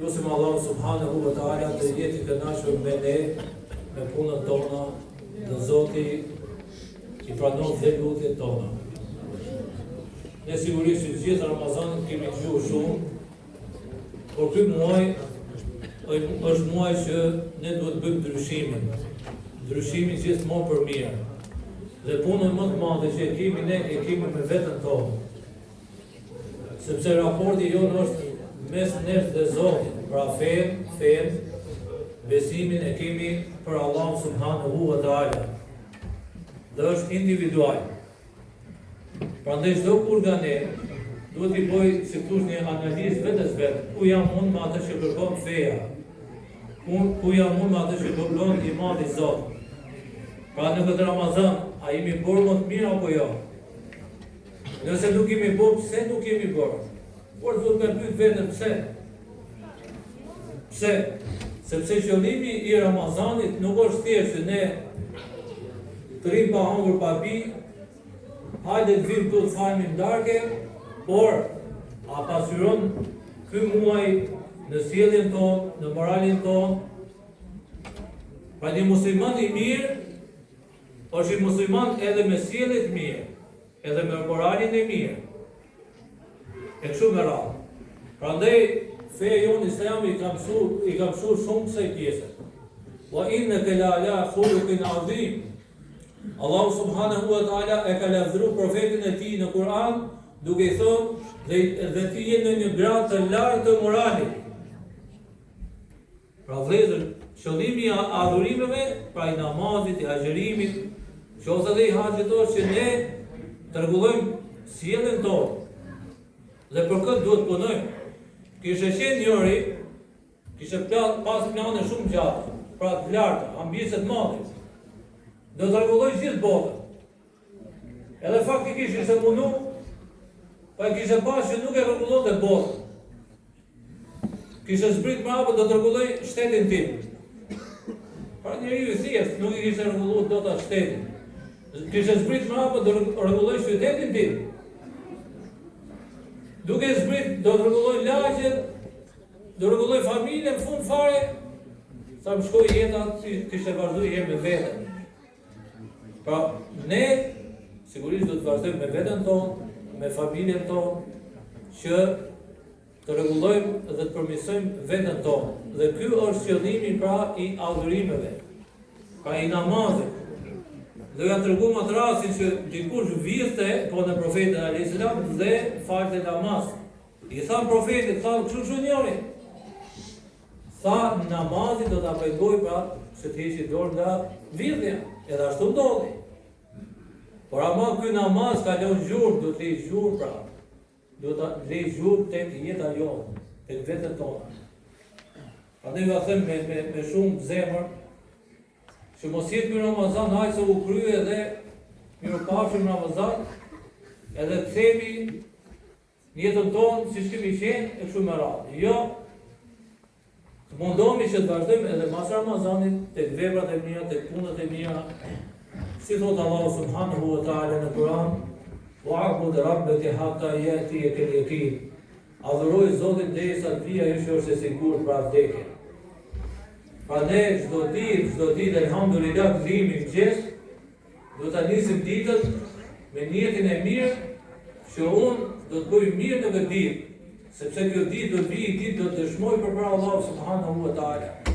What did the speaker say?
Lusim Allah subhanahu wa ta'ala të jeti kënaqur me ne, me punën tona, dhe Zoti i pranon dhe lutjet tona. Ne sigurisht që gjithë Ramazanin kemi dëgjuar shumë, por ky muaj është muaj që ne duhet bëjmë ndryshimin gjithmonë për mirë. Dhe punën më të madhe që e kemi me veten tonë. Sepse raporti jonë është mes nesh dhe Zotit, pra fen, besimin e kemi për Allah subhanahu wa ta'ala. Dhe është individual. Prandaj çdo kur nga ne duhet i bëj si thosh një analizë vetes vet, ku jam unë me atë që kërkon feja. Ku jam unë me atë që kërkon imani i Zotit. Pra në këtë Ramazan, a jemi bërë më të mirë apo jo? Nëse nuk jemi bërë, pse nuk jemi bërë? Por duhet me pyet veten pse? Pse? Sepse qëllimi i Ramazanit nuk është thjesht që ne të rrim pa hangur pa pi, hajde të vim të fajmi ndarke, por a pasyron ky muaj në sjelljen tonë, në moralin tonë? Pra një musliman i mirë është i musliman edhe me sjellje të mirë, edhe me moralin e mirë. E kështu me radhë. Prandaj feja jonë Islami i ka mësuar shumë kësaj pjese. Wa innaka la ala khuluqin azim. Allahu subhanahu wa ta'ala e ka lavdëruar profetin e tij në Kur'an duke i thënë dhe ti je në një gradë të lartë të moralit. Pra vëllezër, qëllimi i adhurimeve, pra i namazit, i agjërimit, qoftë edhe i haxhit është që ne të rregullojmë sjelljen tonë. Dhe për këtë duhet punojmë. Kishte qenë njëri, kishte pas plane shumë gjatë, pra të larta, ambicje të mëdha. Do të rregulloj gjithë botën. Edhe faktikisht ishte mundu, pa kishte pas që nuk e rregullonte botën. Kishte zbrit mbrapa do të rregulloj shtetin tim. Pra njeriu i thjeshtë nuk i kishte rregulluar dot atë shtetin. Kishte zbrit mbrapa do të rregulloj qytetin tim. Duke zbrit, do të rregulloj lagjet, do të rregulloj familjen, në fund fare, sa më shkoi jeta, kishte vazhduar jetë me veten. Pra, ne, sigurisht do të vazhdojmë me veten tonë, me familjen tonë, që të rregullojmë dhe të përmirësojmë veten tonë. Dhe ky është qëllimi pra i adhurimeve, pra i namazit. Dhe ja treguam atë rastin që dikush viste po në profetin alayhis salam dhe falte namaz. I than profetit, kështu njëri. Tha namazin do ta pejgoj pra se të heqë dorë nga vjedhja, edhe ashtu ndodhi. Por ama ky namaz ka lënë gjurmë, do të lejë gjurmë pra. Do ta lejë gjurmë tek jeta jonë, tek vetët tona. Prandaj ju them me shumë zemër që mos jetë mirë Ramazan, hajtë se u krye edhe mirëpafshim Ramazan, edhe të themi në jetën tonë si kemi qenë e kështu me radhë. Jo, të mundohemi që të vazhdojmë edhe mas Ramazanit tek veprat e mira, tek punët e mira. Si thot Allahu subhanahu wa ta'ala në Kur'an, wa'bud rabbaka hatta ya'tiyaka al-yaqin. Adhuroj Zotin derisa të vijë ajo që është e sigurt pra vdekja. Pra ne çdo ditë elhamdulillah kthehemi mëngjes, do ta nisim ditën me niyetin e mirë që unë do të bëj mirë në këtë ditë, sepse kjo ditë do të vijë, ditë do të dëshmoj përpara Allahut subhanahu wa ta'ala.